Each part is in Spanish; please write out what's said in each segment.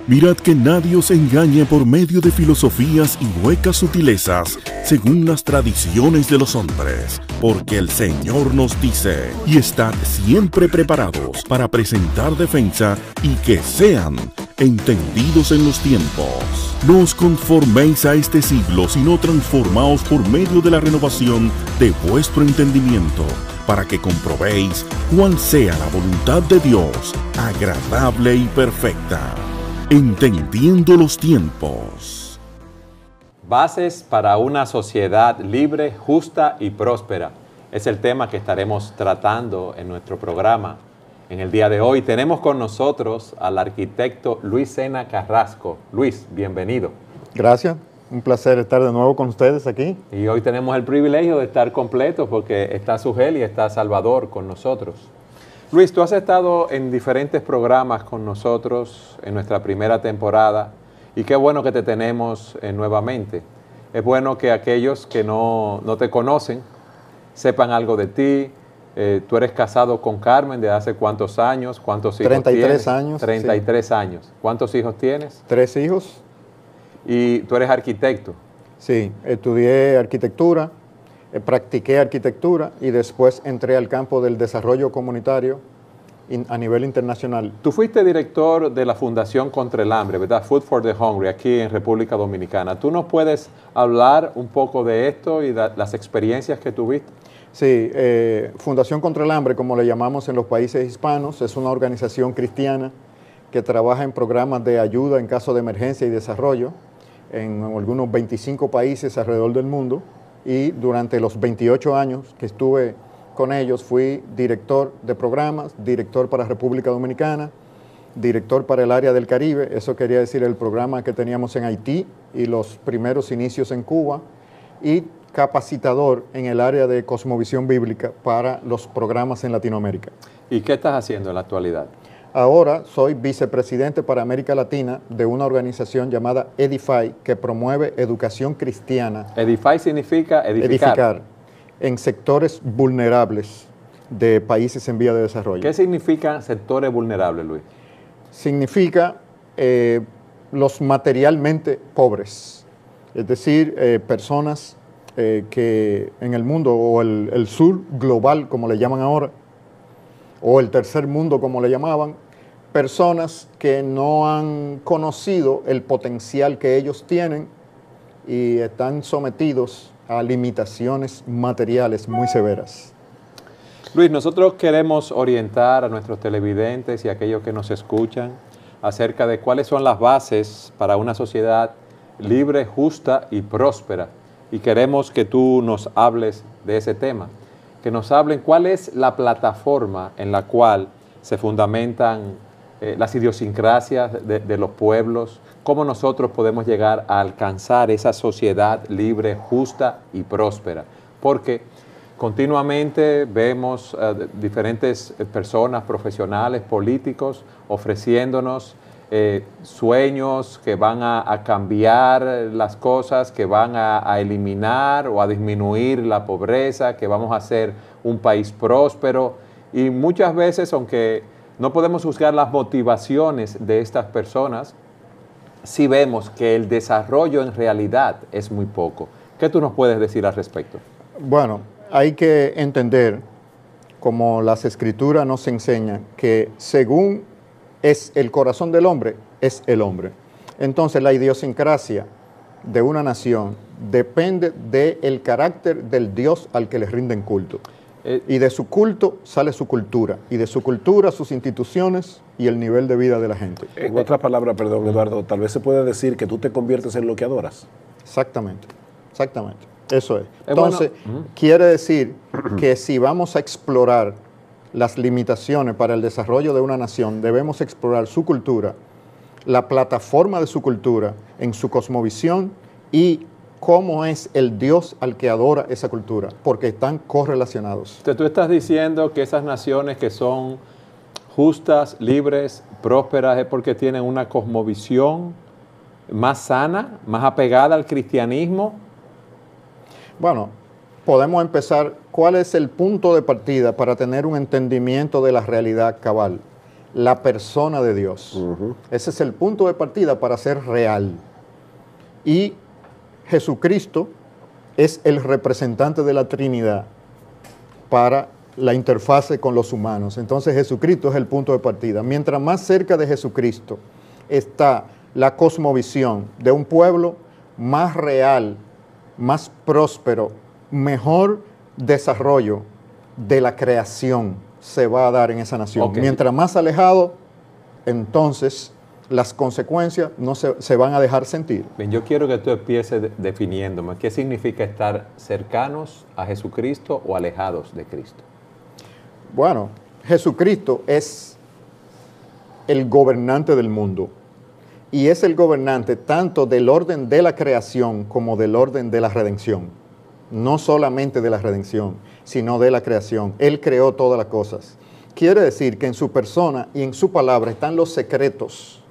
Mirad que nadie os engañe por medio de filosofías y huecas sutilezas, según las tradiciones de los hombres, porque el Señor nos dice, y estad siempre preparados para presentar defensa y que sean entendidos en los tiempos. No os conforméis a este siglo, sino transformaos por medio de la renovación de vuestro entendimiento, para que comprobéis cuál sea la voluntad de Dios, agradable y perfecta. Entendiendo los tiempos. Bases para una sociedad libre, justa y próspera. Es el tema que estaremos tratando en nuestro programa. En el día de hoy tenemos con nosotros al arquitecto Luis Sena Carrasco. Luis, bienvenido. Gracias, un placer estar de nuevo con ustedes aquí. Y hoy tenemos el privilegio de estar completos porque está Sugel y está Salvador con nosotros. Luis, tú has estado en diferentes programas con nosotros en nuestra primera temporada y qué bueno que te tenemos nuevamente. Es bueno que aquellos que no te conocen sepan algo de ti. Tú eres casado con Carmen ¿de hace cuántos años? ¿Cuántos hijos 33 tienes? años. 33 años. ¿Cuántos hijos tienes? 3 hijos. ¿Y tú eres arquitecto? Sí, estudié arquitectura, practiqué arquitectura y después entré al campo del desarrollo comunitario a nivel internacional. Tú fuiste director de la Fundación contra el Hambre, ¿verdad? Food for the Hungry, aquí en República Dominicana. ¿Tú nos puedes hablar un poco de esto y de las experiencias que tuviste? Sí, Fundación contra el Hambre, como le llamamos en los países hispanos, es una organización cristiana que trabaja en programas de ayuda en caso de emergencia y desarrollo en algunos 25 países alrededor del mundo. Y durante los 28 años que estuve con ellos fui director de programas, director para República Dominicana, director para el área del Caribe, eso quería decir el programa que teníamos en Haití y los primeros inicios en Cuba, y capacitador en el área de cosmovisión bíblica para los programas en Latinoamérica. ¿Y qué estás haciendo en la actualidad? Ahora soy vicepresidente para América Latina de una organización llamada Edify, que promueve educación cristiana. Edify significa edificar. En sectores vulnerables de países en vía de desarrollo. ¿Qué significa sectores vulnerables, Luis? Significa los materialmente pobres, es decir, personas que en el mundo, o el sur global, como le llaman ahora, o el tercer mundo, como le llamaban, personas que no han conocido el potencial que ellos tienen y están sometidos a limitaciones materiales muy severas. Luis, nosotros queremos orientar a nuestros televidentes y a aquellos que nos escuchan acerca de cuáles son las bases para una sociedad libre, justa y próspera. Y queremos que tú nos hables de ese tema, que nos hablen cuál es la plataforma en la cual se fundamentan las idiosincrasias de los pueblos, cómo nosotros podemos llegar a alcanzar esa sociedad libre, justa y próspera. Porque continuamente vemos diferentes personas, profesionales, políticos, ofreciéndonos sueños que van a cambiar las cosas, que van a eliminar o a disminuir la pobreza, que vamos a ser un país próspero. Y muchas veces, aunque no podemos juzgar las motivaciones de estas personas, sí vemos que el desarrollo en realidad es muy poco. ¿Qué tú nos puedes decir al respecto? Bueno, hay que entender, como las escrituras nos enseñan, que según es el corazón del hombre, es el hombre. Entonces la idiosincrasia de una nación depende del carácter del Dios al que le rinden culto. Y de su culto sale su cultura, y de su cultura sus instituciones y el nivel de vida de la gente. En otras palabras, perdón, Eduardo, tal vez se puede decir que tú te conviertes en lo que adoras. Exactamente, exactamente, eso es. Entonces, quiere decir que si vamos a explorar las limitaciones para el desarrollo de una nación, debemos explorar su cultura, la plataforma de su cultura en su cosmovisión y cómo es el Dios al que adora esa cultura, porque están correlacionados. Entonces, tú estás diciendo que esas naciones que son justas, libres, prósperas, es porque tienen una cosmovisión más sana, más apegada al cristianismo. Bueno, podemos empezar. ¿Cuál es el punto de partida para tener un entendimiento de la realidad cabal? la persona de Dios. Ese es el punto de partida para ser real. Y Jesucristo es el representante de la Trinidad para la interfase con los humanos. Entonces Jesucristo es el punto de partida. Mientras más cerca de Jesucristo está la cosmovisión de un pueblo, más real, más próspero, mejor desarrollo de la creación se va a dar en esa nación. Okay. Mientras más alejado, entonces las consecuencias no se van a dejar sentir. Bien, yo quiero que tú empieces definiéndome qué significa estar cercanos a Jesucristo o alejados de Cristo. Bueno, Jesucristo es el gobernante del mundo y es el gobernante tanto del orden de la creación como del orden de la redención. No solamente de la redención, sino de la creación. Él creó todas las cosas. Quiere decir que en su persona y en su palabra están los secretos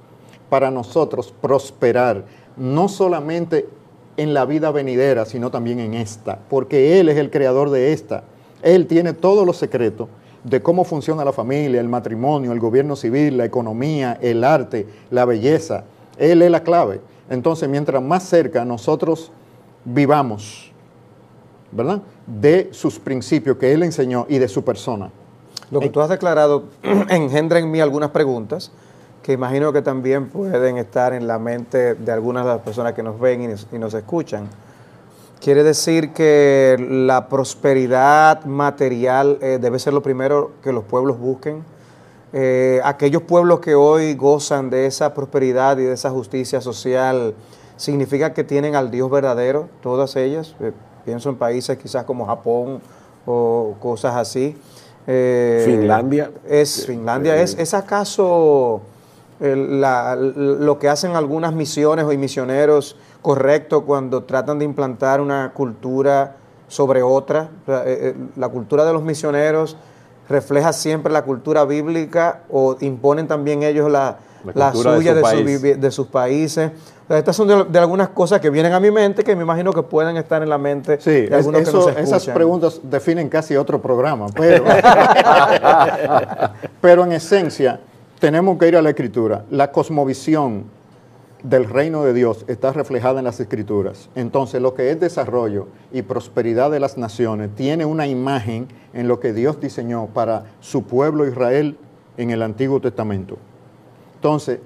para nosotros prosperar, no solamente en la vida venidera, sino también en esta, porque Él es el creador de esta. Él tiene todos los secretos de cómo funciona la familia, el matrimonio, el gobierno civil, la economía, el arte, la belleza. Él es la clave. Entonces, mientras más cerca nosotros vivamos, ¿verdad?, de sus principios que Él enseñó y de su persona. Lo que tú has declarado engendra en mí algunas preguntas que imagino que también pueden estar en la mente de algunas de las personas que nos ven y nos escuchan. Quiere decir que la prosperidad material debe ser lo primero que los pueblos busquen. Aquellos pueblos que hoy gozan de esa prosperidad y de esa justicia social, ¿significa que tienen al Dios verdadero, todas ellas? Pienso en países quizás como Japón o cosas así. Finlandia. ¿Es acaso lo que hacen algunas misiones o misioneros correcto cuando tratan de implantar una cultura sobre otra? La cultura de los misioneros refleja siempre la cultura bíblica o imponen también ellos la suya de sus países. Estas son de algunas cosas que vienen a mi mente que me imagino que pueden estar en la mente de algunos que nos escuchan. Esas preguntas definen casi otro programa, pero en esencia tenemos que ir a la Escritura. La cosmovisión del reino de Dios está reflejada en las Escrituras. Entonces, lo que es desarrollo y prosperidad de las naciones tiene una imagen en lo que Dios diseñó para su pueblo Israel en el Antiguo Testamento. Entonces,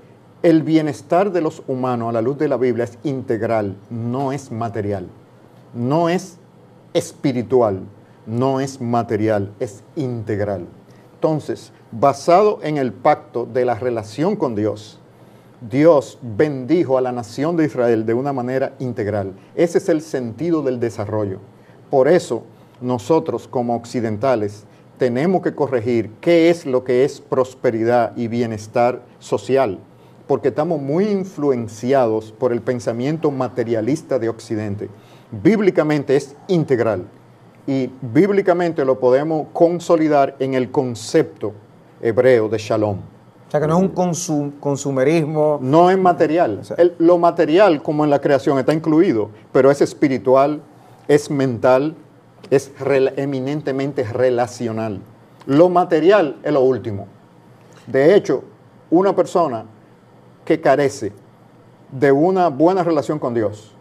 el bienestar de los humanos a la luz de la Biblia es integral, no es material, no es espiritual, no es material, es integral. Entonces, basado en el pacto de la relación con Dios, Dios bendijo a la nación de Israel de una manera integral. Ese es el sentido del desarrollo. Por eso, nosotros como occidentales tenemos que corregir qué es lo que es prosperidad y bienestar social, porque estamos muy influenciados por el pensamiento materialista de Occidente. Bíblicamente es integral y bíblicamente lo podemos consolidar en el concepto hebreo de shalom. O sea, que no es un consumerismo. No es material. O sea, lo material, como en la creación, está incluido, pero es espiritual, es mental, es eminentemente relacional. Lo material es lo último. De hecho, una persona que carece de una buena relación con Dios,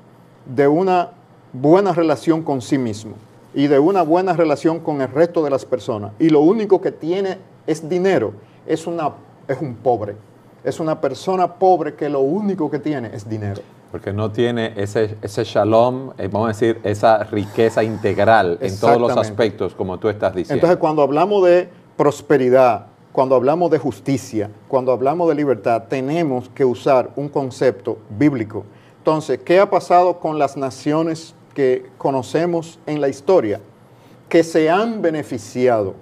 de una buena relación con sí mismo y de una buena relación con el resto de las personas, y lo único que tiene es dinero, es un pobre. Es una persona pobre que lo único que tiene es dinero. Porque no tiene ese shalom, vamos a decir, esa riqueza integral en todos los aspectos, como tú estás diciendo. Entonces, cuando hablamos de prosperidad, cuando hablamos de justicia, cuando hablamos de libertad, tenemos que usar un concepto bíblico. Entonces, ¿qué ha pasado con las naciones que conocemos en la historia? Que se han beneficiado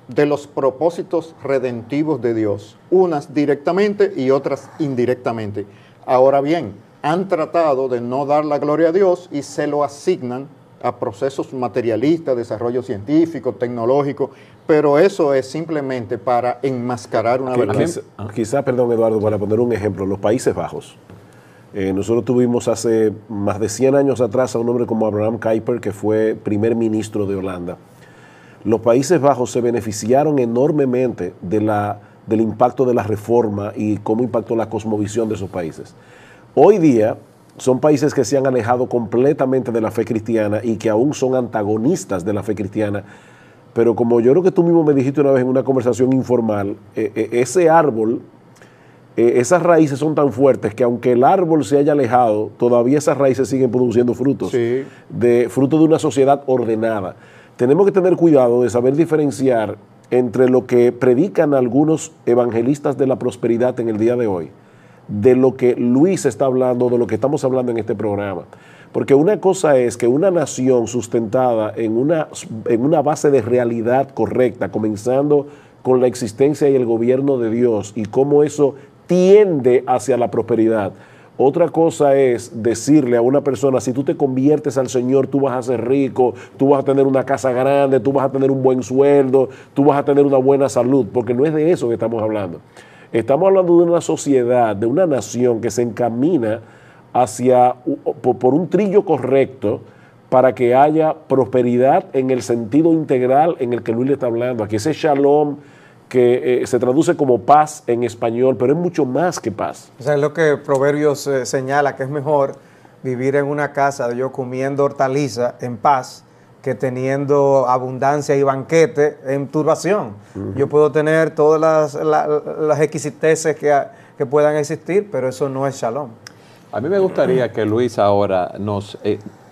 de los propósitos redentivos de Dios, unas directamente y otras indirectamente. Ahora bien, han tratado de no dar la gloria a Dios y se lo asignan a procesos materialistas, desarrollo científico, tecnológico, pero eso es simplemente para enmascarar una verdad. Quizá, perdón Eduardo, para poner un ejemplo, los Países Bajos. Nosotros tuvimos hace más de 100 años atrás a un hombre como Abraham Kuyper, que fue primer ministro de Holanda. Los Países Bajos se beneficiaron enormemente de la del impacto de la reforma y cómo impactó la cosmovisión de esos países. Hoy día son países que se han alejado completamente de la fe cristiana y que aún son antagonistas de la fe cristiana, pero como yo creo que tú mismo me dijiste una vez en una conversación informal, ese árbol, esas raíces son tan fuertes que aunque el árbol se haya alejado, todavía esas raíces siguen produciendo frutos, Sí. fruto de una sociedad ordenada. Tenemos que tener cuidado de saber diferenciar entre lo que predican algunos evangelistas de la prosperidad en el día de hoy, de lo que Luis está hablando, de lo que estamos hablando en este programa. Porque una cosa es que una nación sustentada en una base de realidad correcta, comenzando con la existencia y el gobierno de Dios y cómo eso tiende hacia la prosperidad. Otra cosa es decirle a una persona, si tú te conviertes al Señor, tú vas a ser rico, tú vas a tener una casa grande, tú vas a tener un buen sueldo, tú vas a tener una buena salud, porque no es de eso que estamos hablando. Estamos hablando de una sociedad, de una nación que se encamina por un trillo correcto para que haya prosperidad en el sentido integral en el que Luis le está hablando. Aquí ese shalom que se traduce como paz en español, pero es mucho más que paz. O sea, es lo que Proverbios señala, que es mejor vivir en una casa, yo comiendo hortaliza en paz, que teniendo abundancia y banquete en turbación. Yo puedo tener todas las exquisiteces que puedan existir, pero eso no es shalom. A mí me gustaría que Luis ahora nos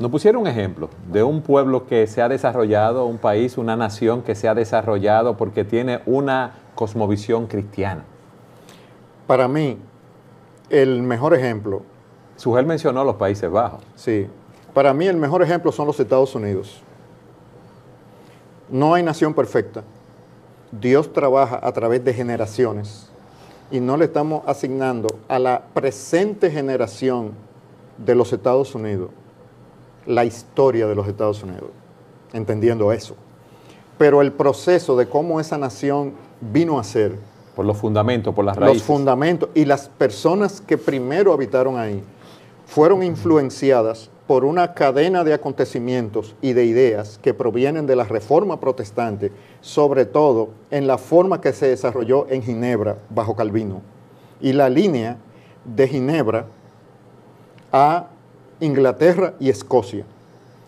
pusiera un ejemplo de un pueblo que se ha desarrollado, un país, una nación que se ha desarrollado porque tiene una cosmovisión cristiana. Para mí, el mejor ejemplo, Sugel mencionó los Países Bajos. sí, para mí el mejor ejemplo son los Estados Unidos. No hay nación perfecta. Dios trabaja a través de generaciones y no le estamos asignando a la presente generación de los Estados Unidos la historia de los Estados Unidos, entendiendo eso. Pero el proceso de cómo esa nación vino a ser, Por los fundamentos, por las raíces. los fundamentos y las personas que primero habitaron ahí, fueron influenciadas por una cadena de acontecimientos y de ideas que provienen de la Reforma Protestante, sobre todo en la forma que se desarrolló en Ginebra bajo Calvino. Y la línea de Ginebra a Inglaterra y Escocia,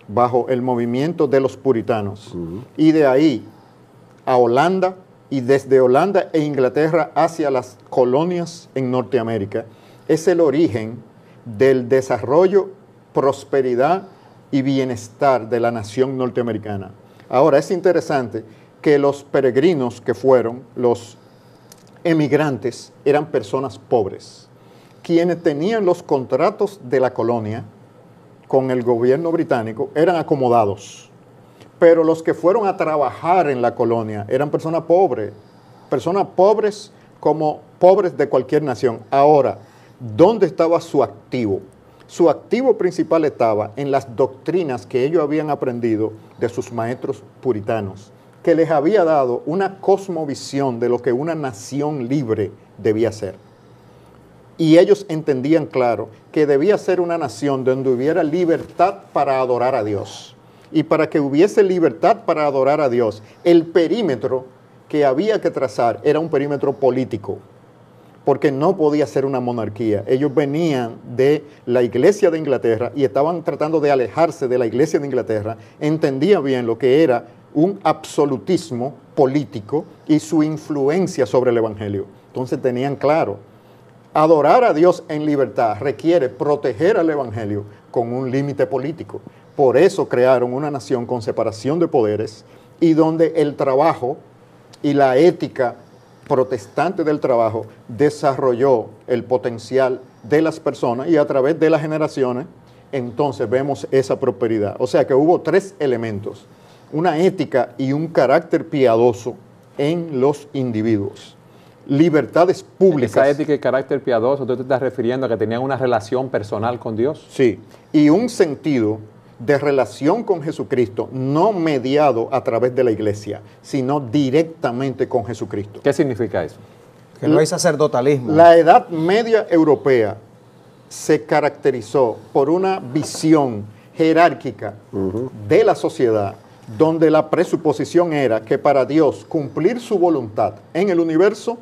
bajo el movimiento de los puritanos. Y de ahí a Holanda, y desde Holanda e Inglaterra hacia las colonias en Norteamérica, es el origen del desarrollo, prosperidad y bienestar de la nación norteamericana. Ahora, es interesante que los peregrinos que fueron, los emigrantes, eran personas pobres, quienes tenían los contratos de la colonia con el gobierno británico eran acomodados, pero los que fueron a trabajar en la colonia eran personas pobres como pobres de cualquier nación. Ahora, ¿dónde estaba su activo? Su activo principal estaba en las doctrinas que ellos habían aprendido de sus maestros puritanos, que les había dado una cosmovisión de lo que una nación libre debía ser. Y ellos entendían claro que debía ser una nación donde hubiera libertad para adorar a Dios. Y para que hubiese libertad para adorar a Dios, el perímetro que había que trazar era un perímetro político, porque no podía ser una monarquía. Ellos venían de la iglesia de Inglaterra y estaban tratando de alejarse de la iglesia de Inglaterra, entendían bien lo que era un absolutismo político y su influencia sobre el evangelio. Entonces tenían claro, adorar a Dios en libertad requiere proteger al evangelio con un límite político. Por eso crearon una nación con separación de poderes y donde el trabajo y la ética protestante del trabajo desarrolló el potencial de las personas y a través de las generaciones entonces vemos esa prosperidad. O sea que hubo tres elementos, una ética y un carácter piadoso en los individuos. Libertades públicas. Esa ética y carácter piadoso, ¿tú te estás refiriendo a que tenían una relación personal con Dios? Sí, y un sentido de relación con Jesucristo, no mediado a través de la iglesia, sino directamente con Jesucristo. ¿Qué significa eso? Que no hay sacerdotalismo. La Edad Media europea se caracterizó por una visión jerárquica de la sociedad, donde la presuposición era que para Dios cumplir su voluntad en el universo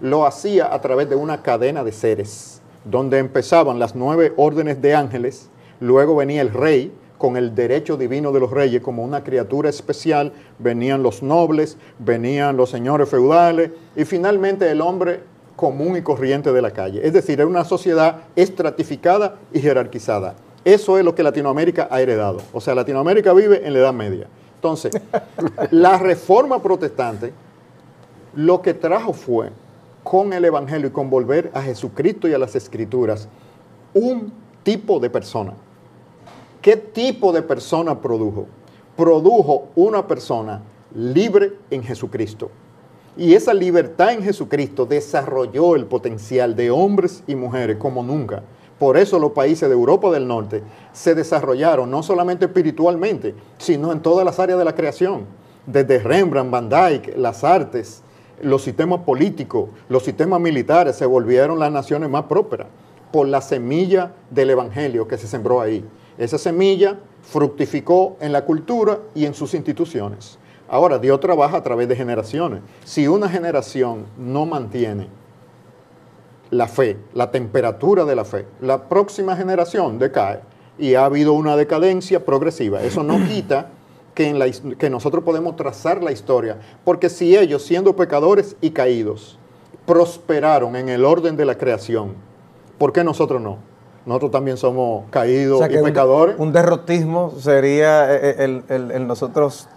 lo hacía a través de una cadena de seres, donde empezaban las 9 órdenes de ángeles, luego venía el rey, con el derecho divino de los reyes como una criatura especial, venían los nobles, venían los señores feudales y finalmente el hombre común y corriente de la calle. Es decir, era una sociedad estratificada y jerarquizada. Eso es lo que Latinoamérica ha heredado. O sea, Latinoamérica vive en la Edad Media. Entonces, la reforma protestante lo que trajo fue, con el Evangelio y con volver a Jesucristo y a las Escrituras, un tipo de persona. ¿Qué tipo de persona produjo? Produjo una persona libre en Jesucristo. Y esa libertad en Jesucristo desarrolló el potencial de hombres y mujeres como nunca. Por eso los países de Europa del Norte se desarrollaron no solamente espiritualmente, sino en todas las áreas de la creación. Desde Rembrandt, Van Dyck, las artes, los sistemas políticos, los sistemas militares se volvieron las naciones más prósperas por la semilla del Evangelio que se sembró ahí. Esa semilla fructificó en la cultura y en sus instituciones. Ahora, Dios trabaja a través de generaciones. Si una generación no mantiene la fe, la temperatura de la fe, la próxima generación decae y ha habido una decadencia progresiva. Eso no quita que nosotros podemos trazar la historia, porque si ellos, siendo pecadores y caídos, prosperaron en el orden de la creación, ¿por qué nosotros no? Nosotros también somos caídos, o sea, y pecadores. Un derrotismo sería el nosotros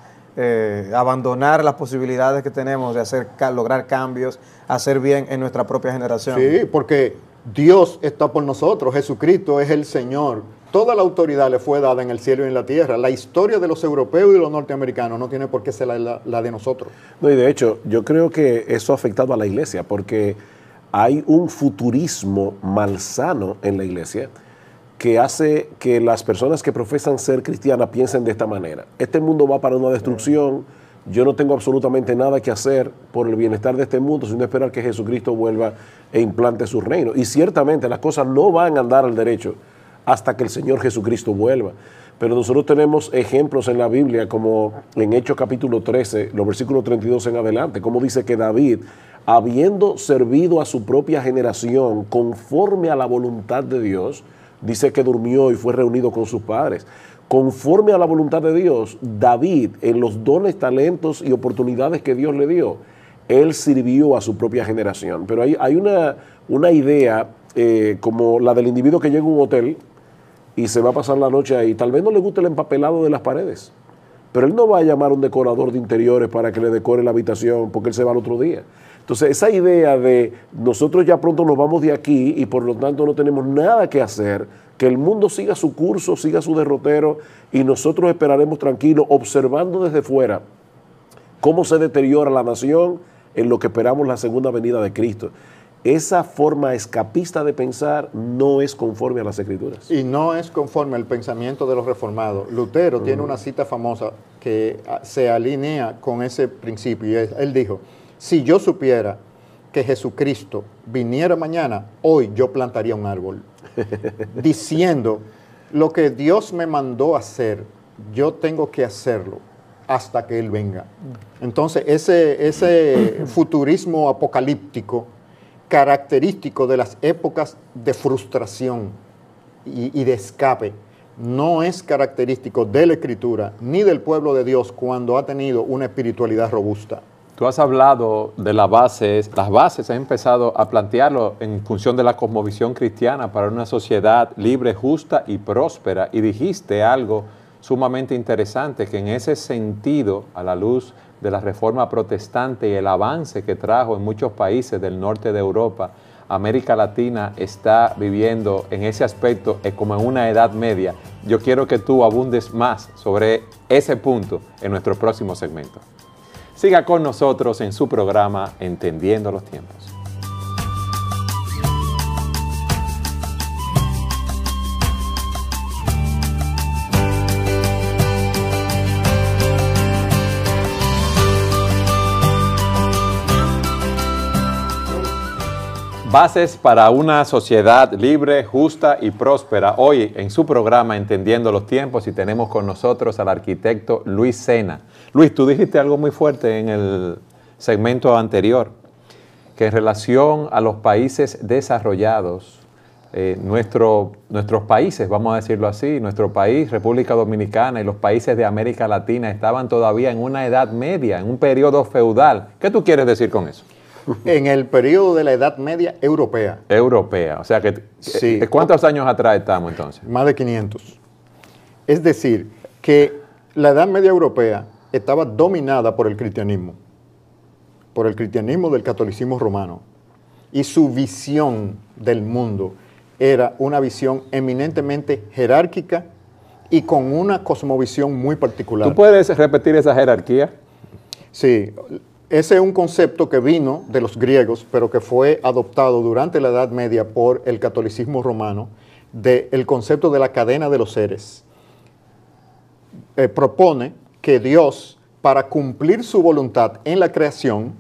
abandonar las posibilidades que tenemos de lograr cambios, hacer bien en nuestra propia generación. Sí, porque Dios está por nosotros, Jesucristo es el Señor. Toda la autoridad le fue dada en el cielo y en la tierra. La historia de los europeos y de los norteamericanos no tiene por qué ser la de nosotros. No, y de hecho, yo creo que eso ha afectado a la iglesia, porque hay un futurismo malsano en la iglesia que hace que las personas que profesan ser cristianas piensen de esta manera. Este mundo va para una destrucción, yo no tengo absolutamente nada que hacer por el bienestar de este mundo, sino esperar que Jesucristo vuelva e implante su reino. Y ciertamente las cosas no van a andar al derecho hasta que el Señor Jesucristo vuelva. Pero nosotros tenemos ejemplos en la Biblia, como en Hechos capítulo 13, los versículos 32 en adelante, como dice que David, habiendo servido a su propia generación conforme a la voluntad de Dios, dice que durmió y fue reunido con sus padres. Conforme a la voluntad de Dios, David, en los dones, talentos y oportunidades que Dios le dio, él sirvió a su propia generación. Pero hay una idea como la del individuo que llega a un hotel y se va a pasar la noche ahí. Tal vez no le guste el empapelado de las paredes, pero él no va a llamar a un decorador de interiores para que le decore la habitación porque él se va al otro día. Entonces, esa idea de nosotros ya pronto nos vamos de aquí y por lo tanto no tenemos nada que hacer, que el mundo siga su curso, siga su derrotero y nosotros esperaremos tranquilos observando desde fuera cómo se deteriora la nación en lo que esperamos la segunda venida de Cristo. Esa forma escapista de pensar no es conforme a las Escrituras. Y no es conforme al pensamiento de los reformados. Lutero tiene una cita famosa que se alinea con ese principio. Y él dijo, si yo supiera que Jesucristo viniera mañana, hoy yo plantaría un árbol. Diciendo, lo que Dios me mandó hacer, yo tengo que hacerlo hasta que Él venga. Entonces, ese futurismo apocalíptico, característico de las épocas de frustración y de escape, no es característico de la Escritura ni del pueblo de Dios cuando ha tenido una espiritualidad robusta. Tú has hablado de las bases has empezado a plantearlo en función de la cosmovisión cristiana para una sociedad libre, justa y próspera, y dijiste algo sumamente interesante, que en ese sentido, a la luz de la reforma protestante y el avance que trajo en muchos países del norte de Europa, América Latina está viviendo en ese aspecto como en una edad media. Yo quiero que tú abundes más sobre ese punto en nuestro próximo segmento. Siga con nosotros en su programa Entendiendo los Tiempos. Bases para una sociedad libre, justa y próspera. Hoy en su programa Entendiendo los Tiempos, y tenemos con nosotros al arquitecto Luis Sena. Luis, tú dijiste algo muy fuerte en el segmento anterior, que en relación a los países desarrollados, nuestros países, vamos a decirlo así, nuestro país, República Dominicana y los países de América Latina estaban todavía en una edad media, en un periodo feudal. ¿Qué tú quieres decir con eso? En el periodo de la Edad Media europea. Europea, o sea que, Sí. ¿cuántos años atrás estamos entonces? Más de 500. Es decir, que la Edad Media europea estaba dominada por el cristianismo del catolicismo romano, y su visión del mundo era una visión eminentemente jerárquica y con una cosmovisión muy particular. ¿Tú puedes repetir esa jerarquía? Sí, ese es un concepto que vino de los griegos, pero que fue adoptado durante la Edad Media por el catolicismo romano, del concepto de la cadena de los seres. Propone que Dios, para cumplir su voluntad en la creación,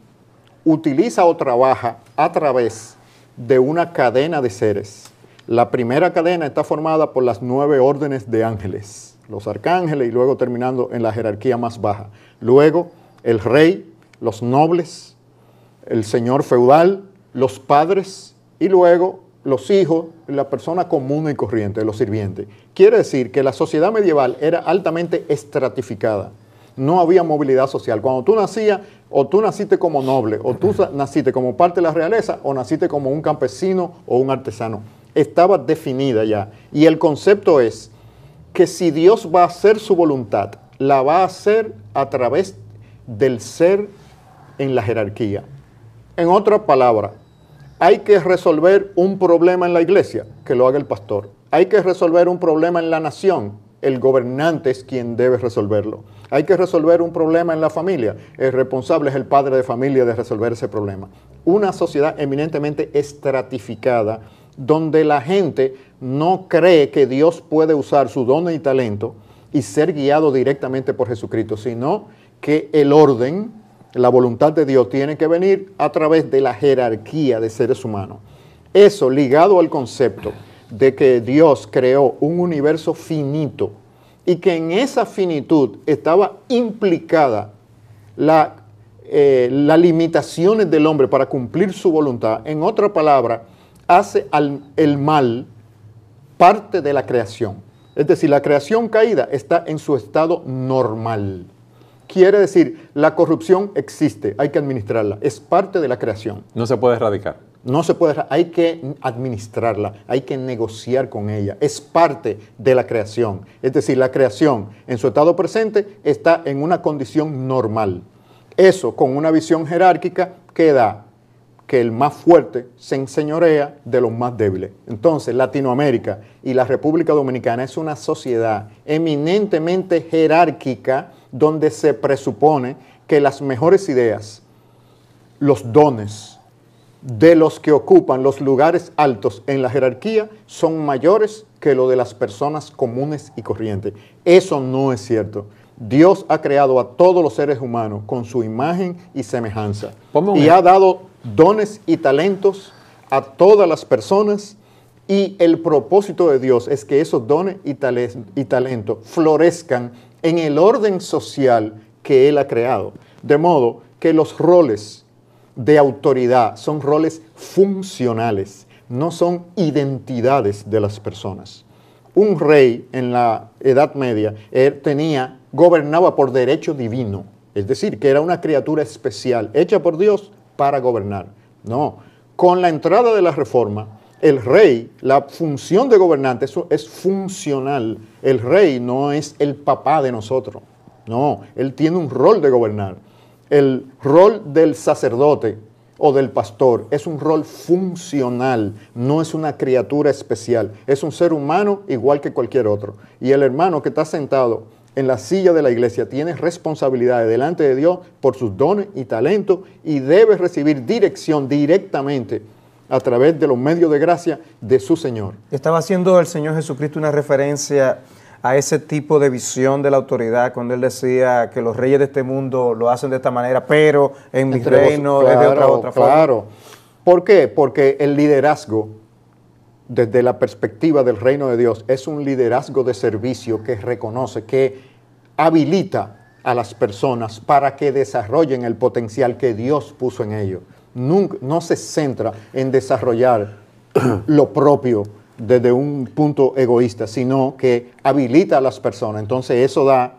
utiliza o trabaja a través de una cadena de seres. La primera cadena está formada por las 9 órdenes de ángeles, los arcángeles, y luego terminando en la jerarquía más baja. Luego el rey, los nobles, el señor feudal, los padres y luego los hijos, la persona común y corriente, los sirvientes. Quiere decir que la sociedad medieval era altamente estratificada. No había movilidad social. Cuando tú nacías, o tú naciste como noble, o tú naciste como parte de la realeza, o naciste como un campesino o un artesano. Estaba definida ya. Y el concepto es que si Dios va a hacer su voluntad, la va a hacer a través del ser en la jerarquía. En otras palabras, hay que resolver un problema en la iglesia, que lo haga el pastor. Hay que resolver un problema en la nación, el gobernante es quien debe resolverlo. Hay que resolver un problema en la familia, el responsable es el padre de familia de resolver ese problema. Una sociedad eminentemente estratificada, donde la gente no cree que Dios puede usar su don y talento y ser guiado directamente por Jesucristo, sino que el orden, la voluntad de Dios tiene que venir a través de la jerarquía de seres humanos. Eso ligado al concepto de que Dios creó un universo finito y que en esa finitud estaba implicada las limitaciones del hombre para cumplir su voluntad. En otra palabra, hace el mal parte de la creación. Es decir, la creación caída está en su estado normal. Quiere decir, la corrupción existe, hay que administrarla, es parte de la creación. No se puede erradicar. No se puede, hay que administrarla, hay que negociar con ella, es parte de la creación. Es decir, la creación en su estado presente está en una condición normal. Eso con una visión jerárquica que da que el más fuerte se enseñorea de los más débiles. Entonces, Latinoamérica y la República Dominicana es una sociedad eminentemente jerárquica donde se presupone que las mejores ideas, los dones de los que ocupan los lugares altos en la jerarquía son mayores que lo de las personas comunes y corrientes. Eso no es cierto. Dios ha creado a todos los seres humanos con su imagen y semejanza y ha dado dones y talentos a todas las personas, y el propósito de Dios es que esos dones y talentos florezcan en el orden social que Él ha creado. De modo que los roles de autoridad son roles funcionales, no son identidades de las personas. Un rey en la Edad Media gobernaba por derecho divino, es decir, que era una criatura especial, hecha por Dios para gobernar. No, con la entrada de la Reforma, el rey, la función de gobernante es funcional. El rey no es el papá de nosotros, no, él tiene un rol de gobernar. El rol del sacerdote o del pastor es un rol funcional, no es una criatura especial, es un ser humano igual que cualquier otro. Y el hermano que está sentado en la silla de la iglesia tiene responsabilidades delante de Dios por sus dones y talentos y debe recibir dirección directamente a través de los medios de gracia de su Señor. Estaba haciendo el Señor Jesucristo una referencia a ese tipo de visión de la autoridad cuando Él decía que los reyes de este mundo lo hacen de esta manera, pero en mi reino es de otra forma. Claro. ¿Por qué? Porque el liderazgo, desde la perspectiva del reino de Dios, es un liderazgo de servicio que reconoce, que habilita a las personas para que desarrollen el potencial que Dios puso en ellos. no se centra en desarrollar lo propio desde un punto egoísta, sino que habilita a las personas. Entonces eso da...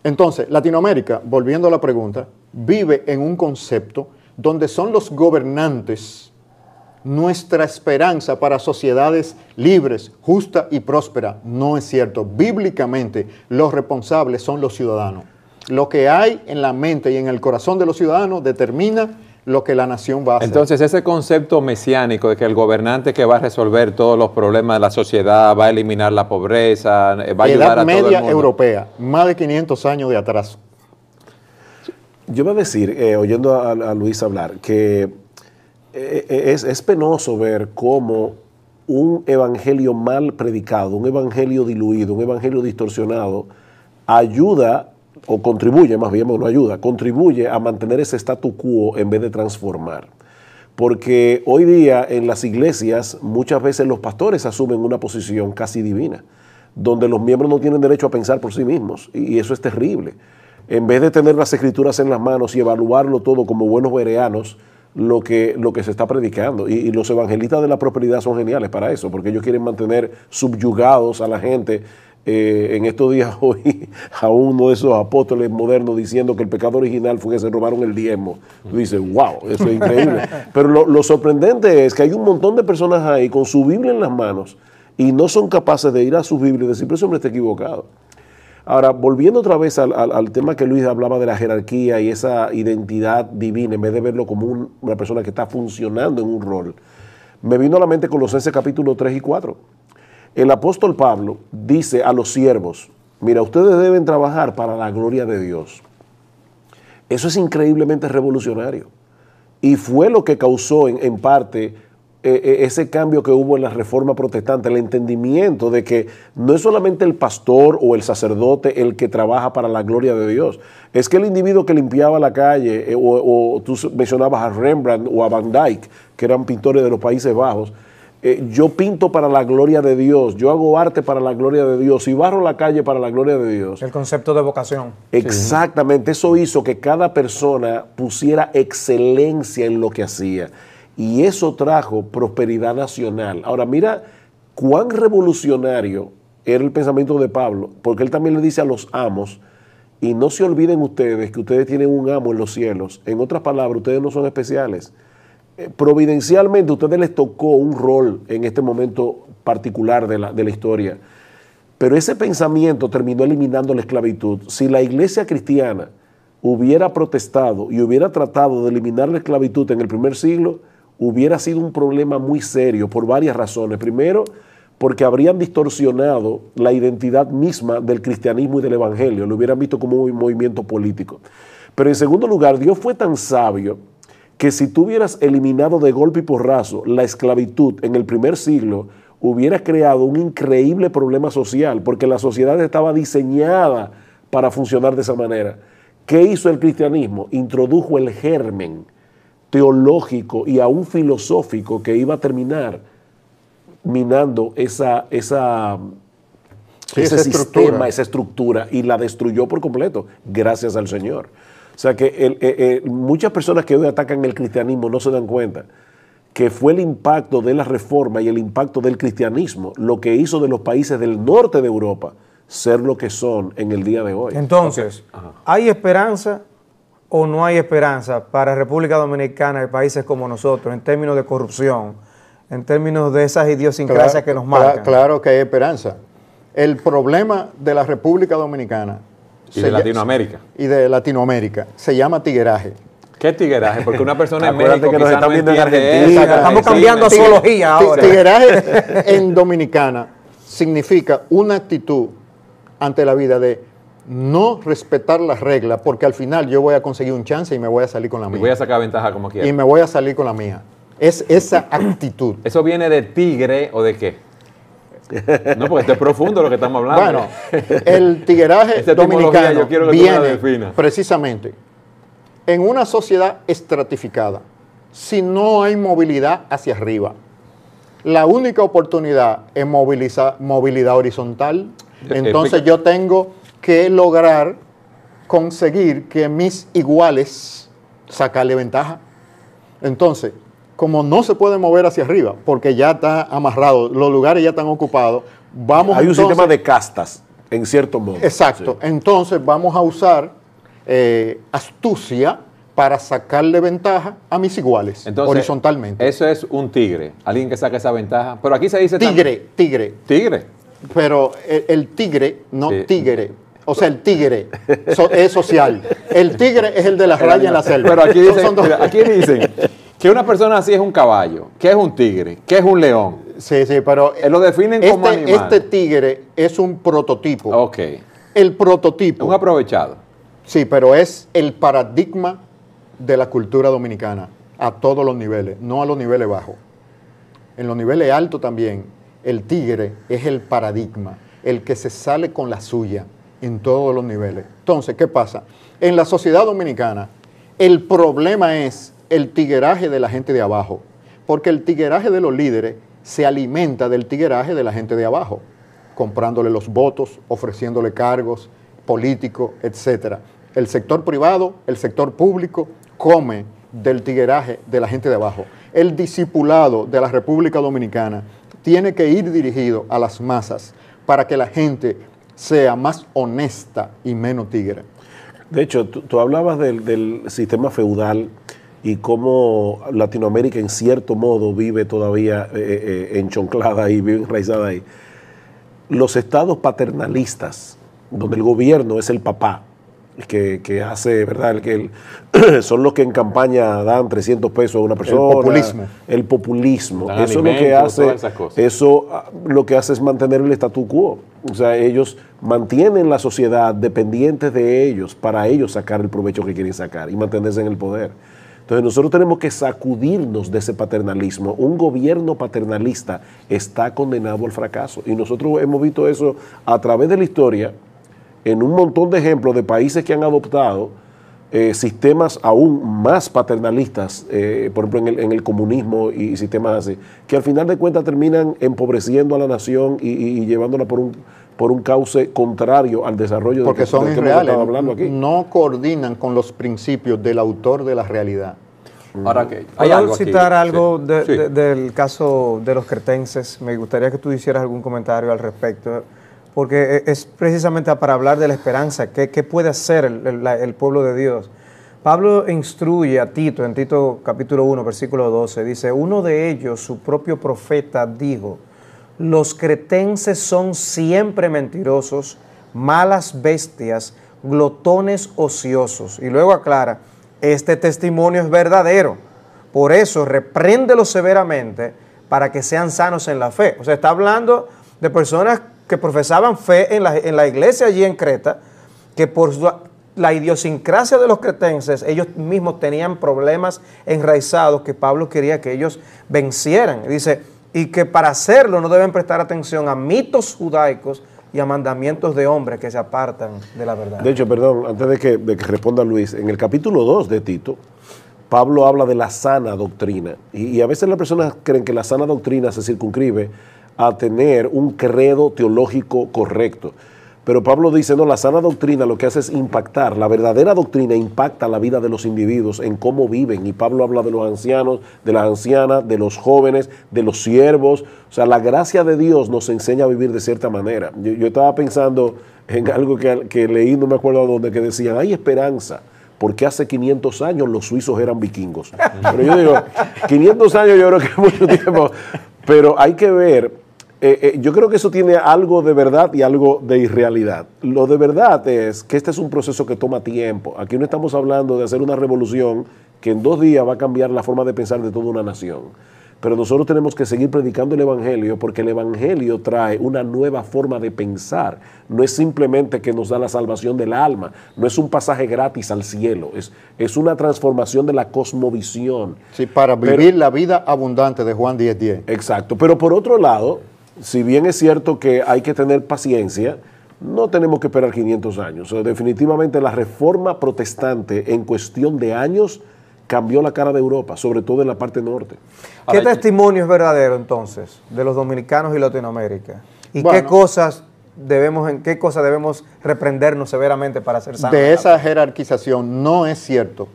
Entonces, Latinoamérica, volviendo a la pregunta, vive en un concepto donde son los gobernantes nuestra esperanza para sociedades libres, justas y prósperas. No es cierto. Bíblicamente, los responsables son los ciudadanos. Lo que hay en la mente y en el corazón de los ciudadanos determina lo que la nación va a hacer. Entonces, ese concepto mesiánico de que el gobernante que va a resolver todos los problemas de la sociedad, va a eliminar la pobreza, va a ayudar a todo el mundo. Edad media europea, más de 500 años de atraso. Yo voy a decir, oyendo a Luis hablar, que es penoso ver cómo un evangelio mal predicado, un evangelio diluido, un evangelio distorsionado, ayuda o contribuye, más bien no ayuda, contribuye a mantener ese statu quo en vez de transformar. Porque hoy día en las iglesias muchas veces los pastores asumen una posición casi divina, donde los miembros no tienen derecho a pensar por sí mismos, y eso es terrible. En vez de tener las escrituras en las manos y evaluarlo todo como buenos bereanos, lo que se está predicando. Y los evangelistas de la prosperidad son geniales para eso, porque ellos quieren mantener subyugados a la gente. En estos días hoy a uno de esos apóstoles modernos diciendo que el pecado original fue que se robaron el diezmo. Tú dices, wow, eso es increíble. Pero lo sorprendente es que hay un montón de personas ahí con su Biblia en las manos y no son capaces de ir a su Biblia y decir, pero ese hombre está equivocado. Ahora, volviendo otra vez al tema que Luis hablaba de la jerarquía y esa identidad divina, en vez de verlo como una persona que está funcionando en un rol, me vino a la mente Colosenses capítulo 3 y 4. El apóstol Pablo dice a los siervos, mira, ustedes deben trabajar para la gloria de Dios. Eso es increíblemente revolucionario. Y fue lo que causó en parte ese cambio que hubo en la Reforma Protestante, el entendimiento de que no es solamente el pastor o el sacerdote el que trabaja para la gloria de Dios, es que el individuo que limpiaba la calle, o tú mencionabas a Rembrandt o a Van Dyck, que eran pintores de los Países Bajos, yo pinto para la gloria de Dios, yo hago arte para la gloria de Dios y barro la calle para la gloria de Dios. El concepto de vocación. Exactamente, eso hizo que cada persona pusiera excelencia en lo que hacía. Y eso trajo prosperidad nacional. Ahora, mira cuán revolucionario era el pensamiento de Pablo, porque él también le dice a los amos, y no se olviden ustedes que ustedes tienen un amo en los cielos. En otras palabras, ustedes no son especiales. Providencialmente, a ustedes les tocó un rol en este momento particular de la historia. Pero ese pensamiento terminó eliminando la esclavitud. Si la iglesia cristiana hubiera protestado y hubiera tratado de eliminar la esclavitud en el primer siglo, hubiera sido un problema muy serio por varias razones. Primero, porque habrían distorsionado la identidad misma del cristianismo y del evangelio, lo hubieran visto como un movimiento político. Pero en segundo lugar, Dios fue tan sabio que si tú hubieras eliminado de golpe y porrazo la esclavitud en el primer siglo, hubiera creado un increíble problema social, porque la sociedad estaba diseñada para funcionar de esa manera. ¿Qué hizo el cristianismo? Introdujo el germen teológico y aún filosófico que iba a terminar minando ese sistema, esa estructura, y la destruyó por completo, gracias al Señor. O sea que muchas personas que hoy atacan el cristianismo no se dan cuenta que fue el impacto de la reforma y el impacto del cristianismo lo que hizo de los países del norte de Europa ser lo que son en el día de hoy. Entonces, ¿hay esperanza o no hay esperanza para República Dominicana y países como nosotros en términos de corrupción, en términos de esas idiosincrasias que nos marcan? Claro que hay esperanza. El problema de la República Dominicana y de Latinoamérica. Y de Latinoamérica se llama tigueraje. ¿Qué tigueraje? Porque una persona en Acuérdate México que nos están viendo en Argentina. Estamos cambiando a zoología ahora. Tigueraje en Dominicana significa una actitud ante la vida de no respetar las reglas, porque al final yo voy a conseguir un chance y me voy a salir con la mía. Y voy a sacar ventaja como quiera. Y me voy a salir con la mía. Es esa actitud. ¿Eso viene de tigre o de qué? No, porque esto es profundo lo que estamos hablando. Bueno, el tigueraje dominicano viene precisamente en una sociedad estratificada. Si no hay movilidad hacia arriba, la única oportunidad es movilidad horizontal. Entonces yo tengo que lograr conseguir que mis iguales sacarle ventaja. Entonces, como no se puede mover hacia arriba, porque ya está amarrado, los lugares ya están ocupados, vamos Hay un entonces, sistema de castas, en cierto modo. Exacto. Sí. Entonces vamos a usar astucia para sacarle ventaja a mis iguales, Entonces, horizontalmente. Eso es un tigre, alguien que saque esa ventaja. Pero aquí se dice Tigre. Tigre. Pero el tigre, no Sí. tigre. O sea, el tigre es social. El tigre es el de las rayas en la selva. Pero aquí dicen, Son dos- mira, aquí dicen que una persona así es un caballo, que es un tigre, que es un león. Sí, pero Lo definen como animal. este tigre es un prototipo. Ok. El prototipo. Un aprovechado. Sí, pero es el paradigma de la cultura dominicana a todos los niveles, no a los niveles bajos. En los niveles altos también, el tigre es el paradigma, el que se sale con la suya en todos los niveles. Entonces, ¿qué pasa? En la sociedad dominicana, el problema es el tigueraje de la gente de abajo, porque el tigueraje de los líderes se alimenta del tigueraje de la gente de abajo, comprándole los votos, ofreciéndole cargos políticos, etcétera. El sector privado, el sector público come del tigueraje de la gente de abajo. El discipulado de la República Dominicana tiene que ir dirigido a las masas para que la gente sea más honesta y menos tigre. De hecho, tú hablabas del sistema feudal y cómo Latinoamérica en cierto modo vive todavía enchonclada ahí, vive enraizada ahí. Los estados paternalistas, donde el gobierno es el papá, que hace, ¿verdad? Son los que en campaña dan 300 pesos a una persona. populismo. El populismo. Dan Eso lo que alimentos, hace, todas esas cosas. eso lo que hace es mantener el statu quo. O sea, ellos mantienen la sociedad dependientes de ellos para ellos sacar el provecho que quieren sacar y mantenerse en el poder. Entonces nosotros tenemos que sacudirnos de ese paternalismo. Un gobierno paternalista está condenado al fracaso. Y nosotros hemos visto eso a través de la historia en un montón de ejemplos de países que han adoptado sistemas aún más paternalistas, por ejemplo en el comunismo y sistemas así, que al final de cuentas terminan empobreciendo a la nación y llevándola por un cauce contrario al desarrollo Porque son del que hemos irreales, estado hablando aquí. no coordinan con los principios del autor de la realidad. Ahora que Voy a citar aquí. algo Sí. del caso de los cretenses. Me gustaría que tú hicieras algún comentario al respecto, porque es precisamente para hablar de la esperanza. ¿Qué puede hacer el pueblo de Dios? Pablo instruye a Tito, en Tito capítulo 1, versículo 12, dice, uno de ellos, su propio profeta, dijo, los cretenses son siempre mentirosos, malas bestias, glotones ociosos. Y luego aclara, este testimonio es verdadero, por eso repréndelo severamente para que sean sanos en la fe. O sea, está hablando de personas que profesaban fe en la iglesia allí en Creta, que por la idiosincrasia de los cretenses, ellos mismos tenían problemas enraizados que Pablo quería que ellos vencieran. Dice, y que para hacerlo no deben prestar atención a mitos judaicos y a mandamientos de hombres que se apartan de la verdad. De hecho, perdón, antes de que responda Luis, en el capítulo 2 de Tito, Pablo habla de la sana doctrina. Y a veces las personas creen que la sana doctrina se circunscribe a tener un credo teológico correcto. Pero Pablo dice, no, la sana doctrina lo que hace es impactar, la verdadera doctrina impacta la vida de los individuos en cómo viven. Y Pablo habla de los ancianos, de las ancianas, de los jóvenes, de los siervos. O sea, la gracia de Dios nos enseña a vivir de cierta manera. Yo estaba pensando en algo que leí, no me acuerdo dónde, que decían, hay esperanza, porque hace 500 años los suizos eran vikingos. Pero yo digo, 500 años yo creo que es mucho tiempo, pero hay que ver. Yo creo que eso tiene algo de verdad y algo de irrealidad. Lo de verdad es que este es un proceso que toma tiempo. Aquí no estamos hablando de hacer una revolución que en 2 días va a cambiar la forma de pensar de toda una nación. Pero nosotros tenemos que seguir predicando el Evangelio porque el Evangelio trae una nueva forma de pensar. No es simplemente que nos da la salvación del alma, no es un pasaje gratis al cielo, es una transformación de la cosmovisión. Sí, para vivir la vida abundante de Juan 10:10. Exacto, pero por otro lado, si bien es cierto que hay que tener paciencia, no tenemos que esperar 500 años. O sea, definitivamente la reforma protestante en cuestión de años cambió la cara de Europa, sobre todo en la parte norte. ¿Qué testimonio es verdadero entonces de los dominicanos y Latinoamérica? ¿Y Bueno, en qué cosas debemos reprendernos severamente para ser sanos? De esa jerarquización no es cierto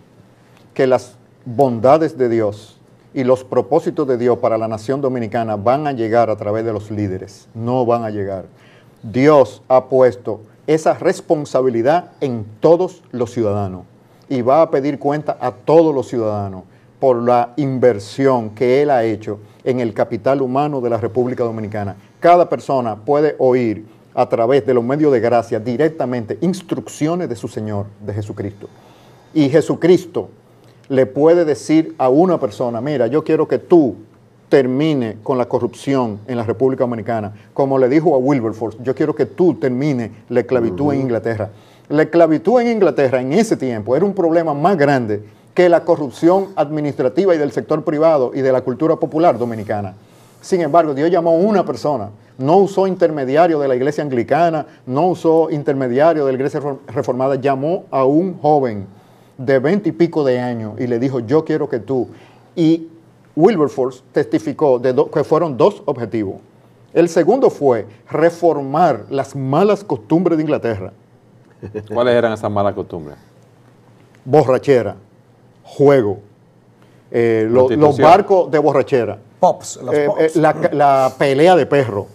que las bondades de Dios y los propósitos de Dios para la nación dominicana van a llegar a través de los líderes, no van a llegar. Dios ha puesto esa responsabilidad en todos los ciudadanos y va a pedir cuenta a todos los ciudadanos por la inversión que Él ha hecho en el capital humano de la República Dominicana. Cada persona puede oír a través de los medios de gracia directamente instrucciones de su Señor, de Jesucristo. Y Jesucristo le puede decir a una persona, mira, yo quiero que tú termine con la corrupción en la República Dominicana, como le dijo a Wilberforce, yo quiero que tú termine la esclavitud en Inglaterra. La esclavitud en Inglaterra en ese tiempo era un problema más grande que la corrupción administrativa y del sector privado y de la cultura popular dominicana. Sin embargo, Dios llamó a una persona, no usó intermediario de la iglesia anglicana, no usó intermediario de la iglesia reformada, llamó a un joven de 20 y pico de años y le dijo, yo quiero que tú. Y Wilberforce testificó que fueron dos objetivos. El segundo fue reformar las malas costumbres de Inglaterra. ¿Cuáles eran esas malas costumbres? Borrachera, juego, los barcos de borrachera, Pops, los pops. la pelea de perro,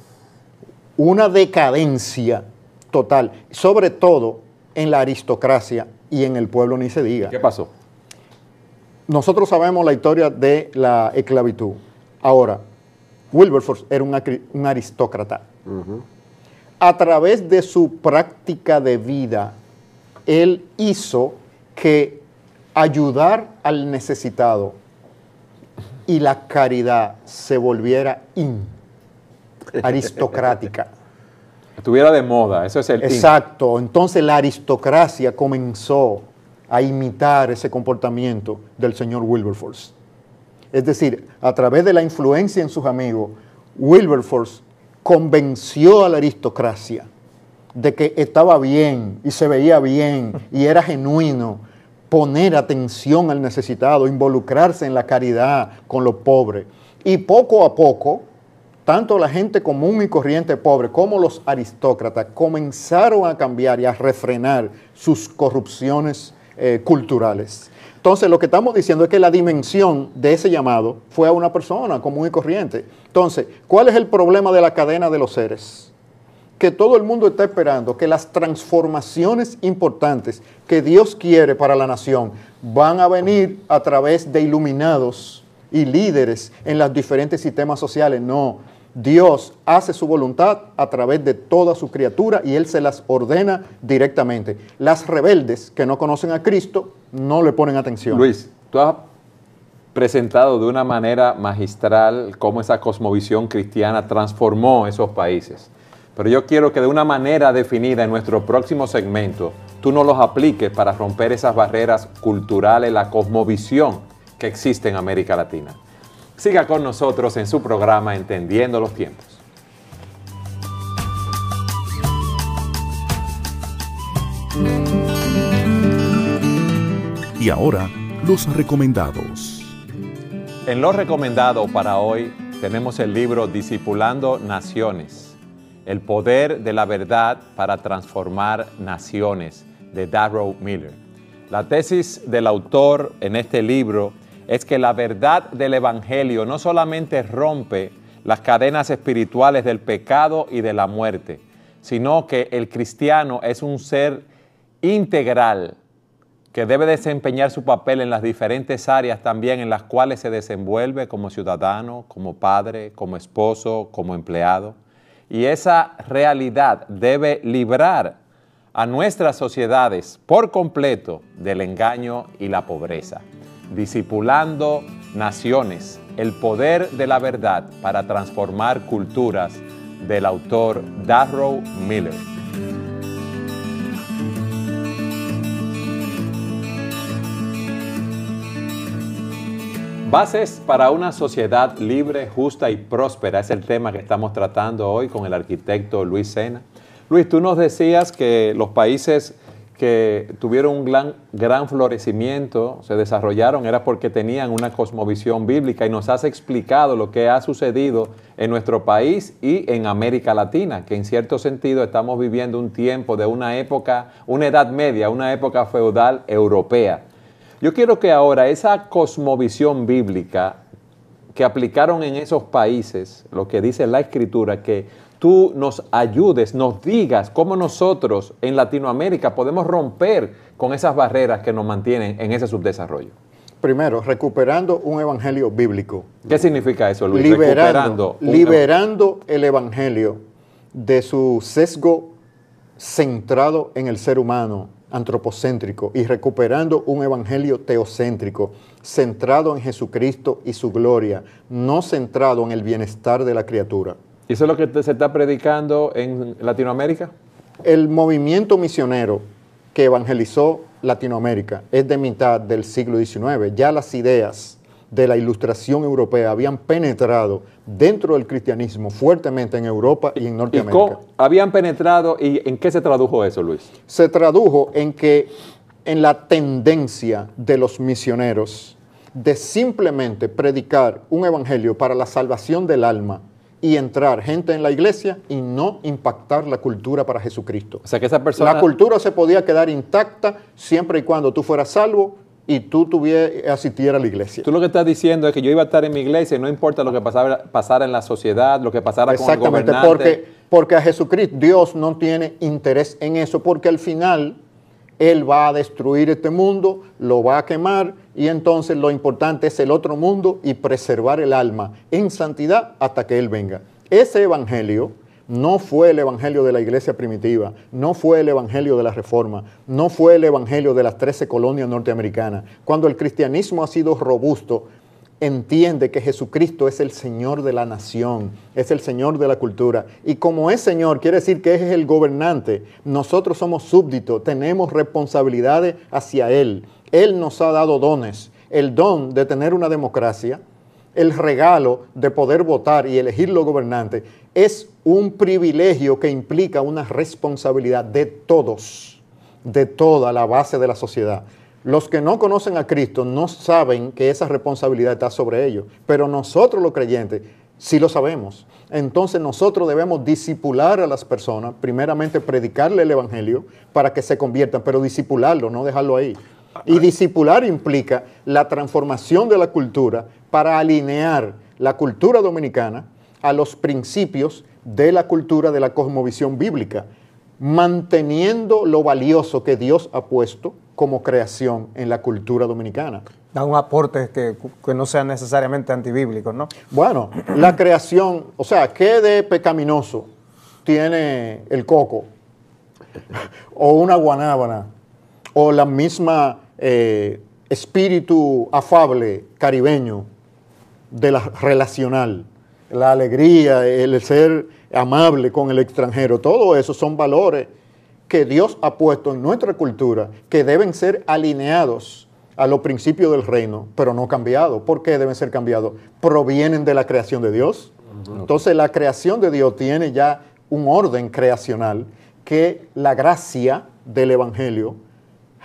una decadencia total, sobre todo en la aristocracia y en el pueblo ni se diga. ¿Qué pasó? Nosotros sabemos la historia de la esclavitud. Ahora, Wilberforce era un aristócrata. A través de su práctica de vida, él hizo que ayudar al necesitado y la caridad se volviera aristocrática. Estuviera de moda, eso es el Exacto. Entonces la aristocracia comenzó a imitar ese comportamiento del señor Wilberforce. Es decir, a través de la influencia en sus amigos, Wilberforce convenció a la aristocracia de que estaba bien y se veía bien y era genuino poner atención al necesitado, involucrarse en la caridad con los pobres. Y poco a poco, tanto la gente común y corriente pobre como los aristócratas comenzaron a cambiar y a refrenar sus corrupciones culturales. Entonces, lo que estamos diciendo es que la dimensión de ese llamado fue a una persona común y corriente. Entonces, ¿cuál es el problema de la cadena de los seres? Que todo el mundo está esperando que las transformaciones importantes que Dios quiere para la nación van a venir a través de iluminados y líderes en los diferentes sistemas sociales. No, Dios hace su voluntad a través de toda su criatura y Él se las ordena directamente. Las rebeldes que no conocen a Cristo no le ponen atención. Luis, tú has presentado de una manera magistral cómo esa cosmovisión cristiana transformó esos países. Pero yo quiero que de una manera definida en nuestro próximo segmento, tú nos los apliques para romper esas barreras culturales, la cosmovisión que existe en América Latina. Siga con nosotros en su programa Entendiendo los Tiempos. Y ahora, los recomendados. En lo recomendado para hoy tenemos el libro Discipulando Naciones, el poder de la verdad para transformar naciones, de Darrell Miller. La tesis del autor en este libro es que la verdad del Evangelio no solamente rompe las cadenas espirituales del pecado y de la muerte, sino que el cristiano es un ser integral que debe desempeñar su papel en las diferentes áreas también en las cuales se desenvuelve como ciudadano, como padre, como esposo, como empleado. Y esa realidad debe librar a nuestras sociedades por completo del engaño y la pobreza. Discipulando Naciones, el poder de la verdad para transformar culturas, del autor Darrell Miller. Bases para una sociedad libre, justa y próspera es el tema que estamos tratando hoy con el arquitecto Luis Sena. Luis, tú nos decías que los países que tuvieron un gran florecimiento, se desarrollaron, era porque tenían una cosmovisión bíblica, y nos has explicado lo que ha sucedido en nuestro país y en América Latina, que en cierto sentido estamos viviendo un tiempo de una época, una edad media, una época feudal europea. Yo quiero que ahora esa cosmovisión bíblica que aplicaron en esos países, lo que dice la Escritura, que tú nos ayudes, nos digas cómo nosotros en Latinoamérica podemos romper con esas barreras que nos mantienen en ese subdesarrollo. Primero, recuperando un evangelio bíblico. ¿Qué significa eso, Luis? Liberando el evangelio de su sesgo centrado en el ser humano, antropocéntrico, y recuperando un evangelio teocéntrico, centrado en Jesucristo y su gloria, no centrado en el bienestar de la criatura. ¿Y eso es lo que se está predicando en Latinoamérica? El movimiento misionero que evangelizó Latinoamérica es de mitad del siglo XIX. Ya las ideas de la Ilustración europea habían penetrado dentro del cristianismo fuertemente en Europa y en Norteamérica. ¿Habían penetrado y en qué se tradujo eso, Luis? Se tradujo en la tendencia de los misioneros de simplemente predicar un evangelio para la salvación del alma y entrar gente en la iglesia y no impactar la cultura para Jesucristo. O sea que esa persona... La cultura se podía quedar intacta siempre y cuando tú fueras salvo y tú asistieras a la iglesia. Tú lo que estás diciendo es que yo iba a estar en mi iglesia y no importa lo que pasara en la sociedad, lo que pasara con el gobernante. Exactamente, porque a Jesucristo Dios no tiene interés en eso, porque al final Él va a destruir este mundo, lo va a quemar, y entonces lo importante es el otro mundo y preservar el alma en santidad hasta que Él venga. Ese evangelio no fue el evangelio de la iglesia primitiva, no fue el evangelio de la Reforma, no fue el evangelio de las 13 colonias norteamericanas. Cuando el cristianismo ha sido robusto, entiende que Jesucristo es el Señor de la nación, es el Señor de la cultura. Y como es Señor, quiere decir que es el gobernante. Nosotros somos súbditos, tenemos responsabilidades hacia Él. Él nos ha dado dones, el don de tener una democracia, el regalo de poder votar y elegir los gobernantes. Es un privilegio que implica una responsabilidad de todos, de toda la base de la sociedad. Los que no conocen a Cristo no saben que esa responsabilidad está sobre ellos, pero nosotros los creyentes sí lo sabemos. Entonces nosotros debemos discipular a las personas, primeramente predicarle el evangelio para que se conviertan, pero discipularlo, no dejarlo ahí. Y discipular implica la transformación de la cultura para alinear la cultura dominicana a los principios de la cultura de la cosmovisión bíblica, manteniendo lo valioso que Dios ha puesto como creación en la cultura dominicana. Da un aporte que no sean necesariamente antibíblicos, ¿no? Bueno, la creación, o sea, ¿qué de pecaminoso tiene el coco? O una guanábana, o la misma espíritu afable caribeño de la relacional, la alegría, el ser amable con el extranjero, todo eso son valores que Dios ha puesto en nuestra cultura que deben ser alineados a los principios del reino, pero no cambiados. ¿Por qué deben ser cambiados? Provienen de la creación de Dios. Entonces la creación de Dios tiene ya un orden creacional que la gracia del evangelio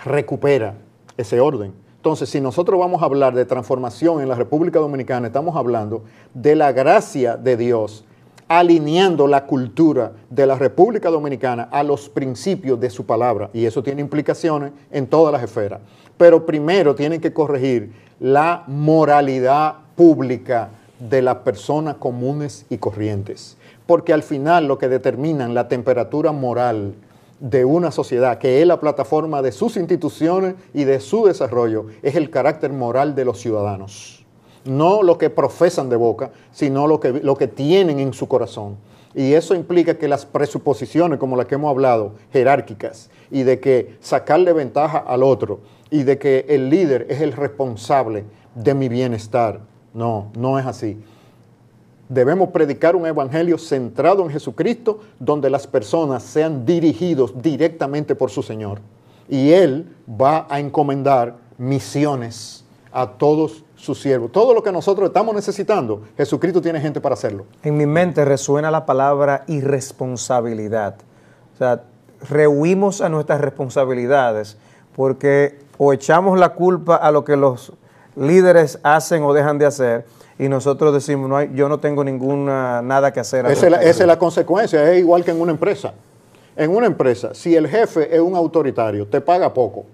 recupera ese orden. Entonces, si nosotros vamos a hablar de transformación en la República Dominicana, estamos hablando de la gracia de Dios alineando la cultura de la República Dominicana a los principios de su palabra. Y eso tiene implicaciones en todas las esferas. Pero primero tienen que corregir la moralidad pública de las personas comunes y corrientes. Porque al final lo que determina la temperatura moral de una sociedad, que es la plataforma de sus instituciones y de su desarrollo, es el carácter moral de los ciudadanos. No lo que profesan de boca, sino lo que tienen en su corazón. Y eso implica que las presuposiciones, como las que hemos hablado, jerárquicas, y de que sacarle ventaja al otro, y de que el líder es el responsable de mi bienestar, no es así. Debemos predicar un evangelio centrado en Jesucristo, donde las personas sean dirigidos directamente por su Señor. Y Él va a encomendar misiones a todos sus siervos. Todo lo que nosotros estamos necesitando, Jesucristo tiene gente para hacerlo. En mi mente resuena la palabra irresponsabilidad. O sea, rehuimos a nuestras responsabilidades porque o echamos la culpa a lo que los líderes hacen o dejan de hacer, y nosotros decimos, yo no tengo nada que hacer. Esa es la consecuencia, es igual que en una empresa. En una empresa, si el jefe es un autoritario, te paga poco.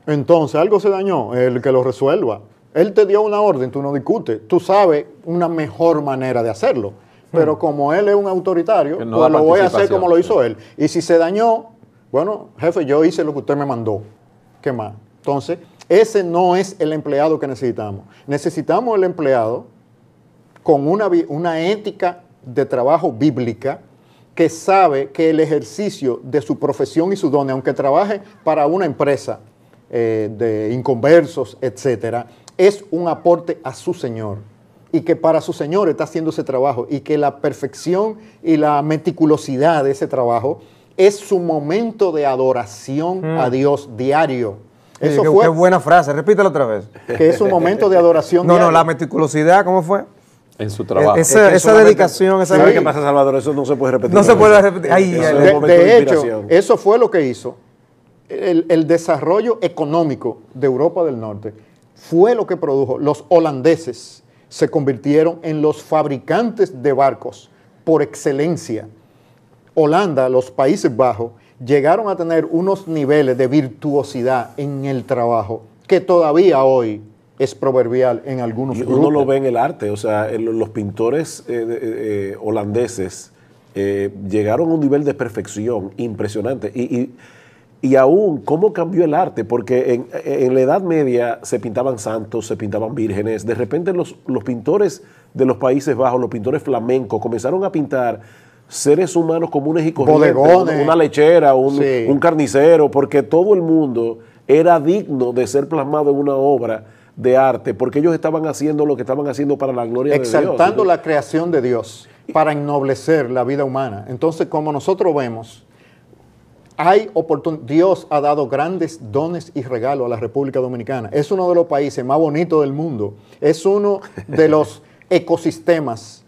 Entonces, algo se dañó, el que lo resuelva. Él te dio una orden, tú no discutes. Tú sabes una mejor manera de hacerlo. Pero como él es un autoritario, Que no pues da lo voy a hacer participación. como lo hizo él. Y si se dañó, bueno, jefe, yo hice lo que usted me mandó. ¿Qué más? Entonces, ese no es el empleado que necesitamos. Necesitamos el empleado con una ética de trabajo bíblica, que sabe que el ejercicio de su profesión y su don, aunque trabaje para una empresa de inconversos, etcétera, es un aporte a su Señor, y que para su Señor está haciendo ese trabajo, y que la perfección y la meticulosidad de ese trabajo es su momento de adoración a Dios diario. Eso qué fue, buena frase, repítelo otra vez. que es un momento de adoración No, diario. la meticulosidad, ¿cómo fue? En su trabajo. Esa solamente- dedicación, esa... ¿Sabes qué pasa, Salvador? Eso no se puede repetir. No se puede repetir. Ay, Eso ay, es un ay. momento De hecho, inspiración. eso fue lo que hizo el desarrollo económico de Europa del Norte. Fue lo que produjo. Los holandeses se convirtieron en los fabricantes de barcos por excelencia. Holanda, los Países Bajos, llegaron a tener unos niveles de virtuosidad en el trabajo que todavía hoy es proverbial en algunos Y grupos. uno lo ve en el arte, o sea, los pintores holandeses llegaron a un nivel de perfección impresionante. Y aún, ¿cómo cambió el arte? Porque en la Edad Media se pintaban santos, se pintaban vírgenes. De repente los pintores de los Países Bajos, los pintores flamencos, comenzaron a pintar seres humanos comunes y corrientes. Bodegones. Una lechera, Sí. un carnicero, porque todo el mundo era digno de ser plasmado en una obra de arte, porque ellos estaban haciendo lo que estaban haciendo para la gloria de Dios. Exaltando la creación de Dios para ennoblecer la vida humana. Entonces, como nosotros vemos, Dios ha dado grandes dones y regalos a la República Dominicana. Es uno de los países más bonitos del mundo. Es uno de los ecosistemas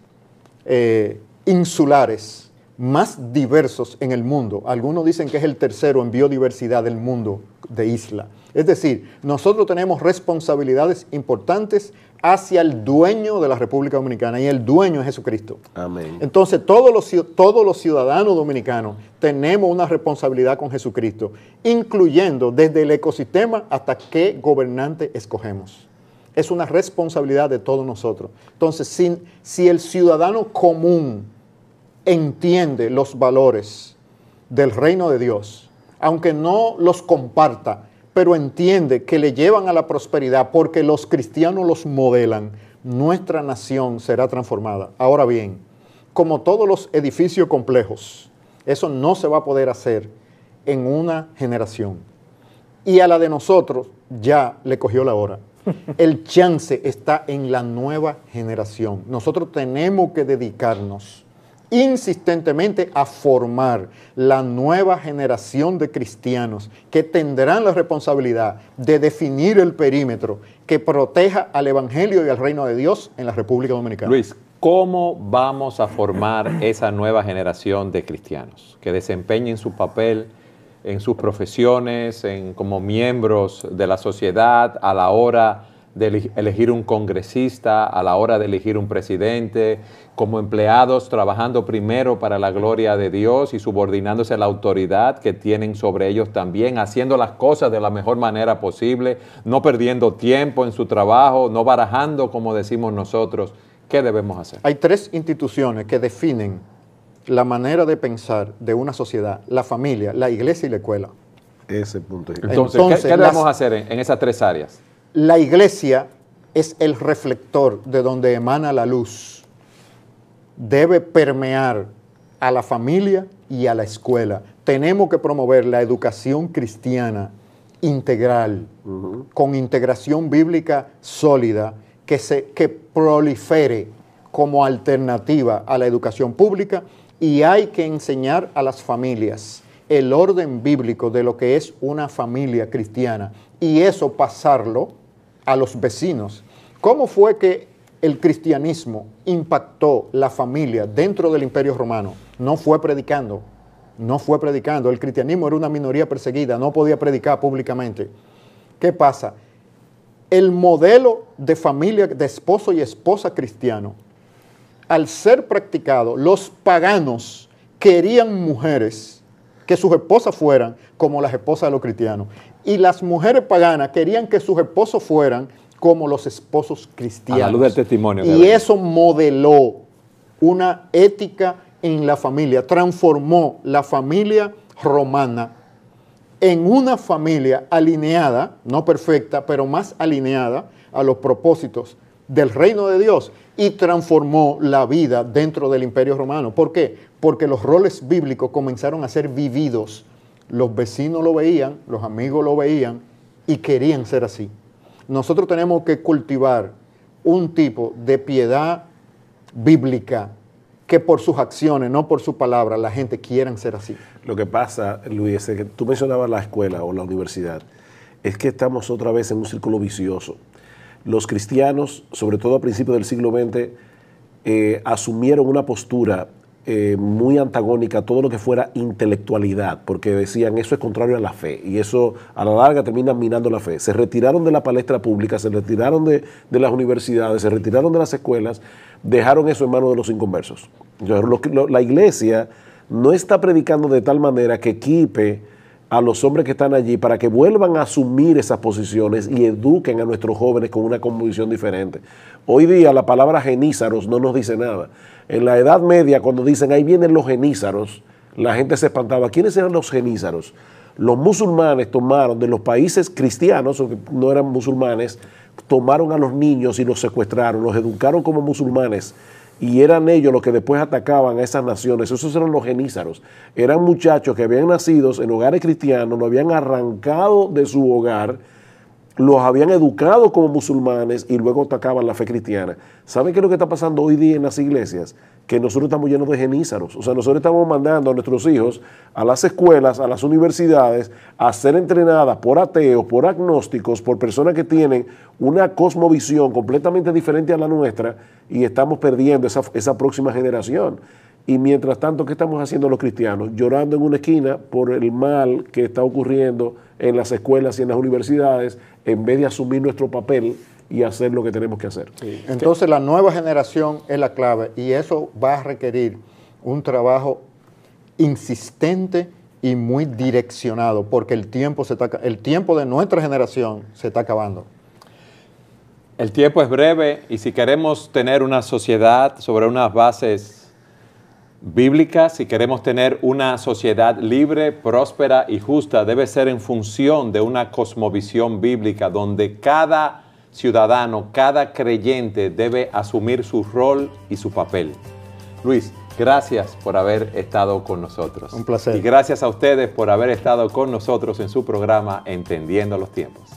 insulares más diversos en el mundo. Algunos dicen que es el tercero en biodiversidad del mundo de isla. Es decir, nosotros tenemos responsabilidades importantes hacia el dueño de la República Dominicana, y el dueño es Jesucristo. Amén. Entonces, todos los ciudadanos dominicanos tenemos una responsabilidad con Jesucristo, incluyendo desde el ecosistema hasta qué gobernante escogemos. Es una responsabilidad de todos nosotros. Entonces, si el ciudadano común entiende los valores del reino de Dios, aunque no los comparta, pero entiende que le llevan a la prosperidad porque los cristianos los modelan, nuestra nación será transformada. Ahora bien, como todos los edificios complejos, eso no se va a poder hacer en una generación. Y a la de nosotros ya le cogió la hora. El chance está en la nueva generación. Nosotros tenemos que dedicarnos insistentemente a formar la nueva generación de cristianos que tendrán la responsabilidad de definir el perímetro que proteja al Evangelio y al reino de Dios en la República Dominicana. Luis, ¿cómo vamos a formar esa nueva generación de cristianos que desempeñen su papel en sus profesiones, como miembros de la sociedad, a la hora de elegir un congresista, a la hora de elegir un presidente, como empleados trabajando primero para la gloria de Dios y subordinándose a la autoridad que tienen sobre ellos también, haciendo las cosas de la mejor manera posible, no perdiendo tiempo en su trabajo, no barajando, como decimos nosotros? ¿Qué debemos hacer? Hay tres instituciones que definen la manera de pensar de una sociedad: la familia, la iglesia y la escuela. Ese punto es Entonces, ¿qué debemos hacer en esas tres áreas? La iglesia es el reflector de donde emana la luz. Debe permear a la familia y a la escuela. Tenemos que promover la educación cristiana integral, con integración bíblica sólida, que prolifere como alternativa a la educación pública, y hay que enseñar a las familias el orden bíblico de lo que es una familia cristiana, y eso pasarlo a los vecinos. ¿Cómo fue que el cristianismo impactó la familia dentro del Imperio Romano? No fue predicando. El cristianismo era una minoría perseguida, no podía predicar públicamente. ¿Qué pasa? El modelo de familia, de esposo y esposa cristiano, al ser practicado, los paganos querían mujeres que sus esposas fueran como las esposas de los cristianos. Y las mujeres paganas querían que sus esposos fueran como los esposos cristianos. A la luz del testimonio. Y eso modeló una ética en la familia, transformó la familia romana en una familia alineada, no perfecta, pero más alineada a los propósitos del reino de Dios, y transformó la vida dentro del Imperio Romano. ¿Por qué? Porque los roles bíblicos comenzaron a ser vividos. Los vecinos lo veían, los amigos lo veían y querían ser así. Nosotros tenemos que cultivar un tipo de piedad bíblica que por sus acciones, no por su palabra, la gente quiera ser así. Lo que pasa, Luis, es que tú mencionabas la escuela o la universidad, es que estamos otra vez en un círculo vicioso. Los cristianos, sobre todo a principios del siglo XX, asumieron una postura muy antagónica a todo lo que fuera intelectualidad, porque decían eso es contrario a la fe y eso a la larga termina minando la fe. Se retiraron de la palestra pública, se retiraron de las universidades, se retiraron de las escuelas, dejaron eso en manos de los inconversos. La iglesia no está predicando de tal manera que equipe a los hombres que están allí para que vuelvan a asumir esas posiciones y eduquen a nuestros jóvenes con una convicción diferente. Hoy día la palabra genízaros no nos dice nada. En la Edad Media, cuando dicen ahí vienen los genízaros, la gente se espantaba. ¿Quiénes eran los genízaros? Los musulmanes tomaron de los países cristianos, o que no eran musulmanes, tomaron a los niños y los secuestraron, los educaron como musulmanes. Y eran ellos los que después atacaban a esas naciones. Esos eran los genízaros. Eran muchachos que habían nacido en hogares cristianos, lo habían arrancado de su hogar, los habían educado como musulmanes y luego atacaban la fe cristiana. ¿Saben qué es lo que está pasando hoy día en las iglesias? Que nosotros estamos llenos de genízaros. O sea, nosotros estamos mandando a nuestros hijos a las escuelas, a las universidades, a ser entrenadas por ateos, por agnósticos, por personas que tienen una cosmovisión completamente diferente a la nuestra, y estamos perdiendo esa próxima generación. Y mientras tanto, ¿qué estamos haciendo los cristianos? Llorando en una esquina por el mal que está ocurriendo en las escuelas y en las universidades, en vez de asumir nuestro papel y hacer lo que tenemos que hacer. Sí. Entonces la nueva generación es la clave, y eso va a requerir un trabajo insistente y muy direccionado, porque el tiempo de nuestra generación se está acabando. El tiempo es breve, y si queremos tener una sociedad sobre unas bases bíblicas, si queremos tener una sociedad libre, próspera y justa, debe ser en función de una cosmovisión bíblica donde cada ciudadano, cada creyente debe asumir su rol y su papel. Luis, gracias por haber estado con nosotros. Un placer. Y gracias a ustedes por haber estado con nosotros en su programa Entendiendo los Tiempos.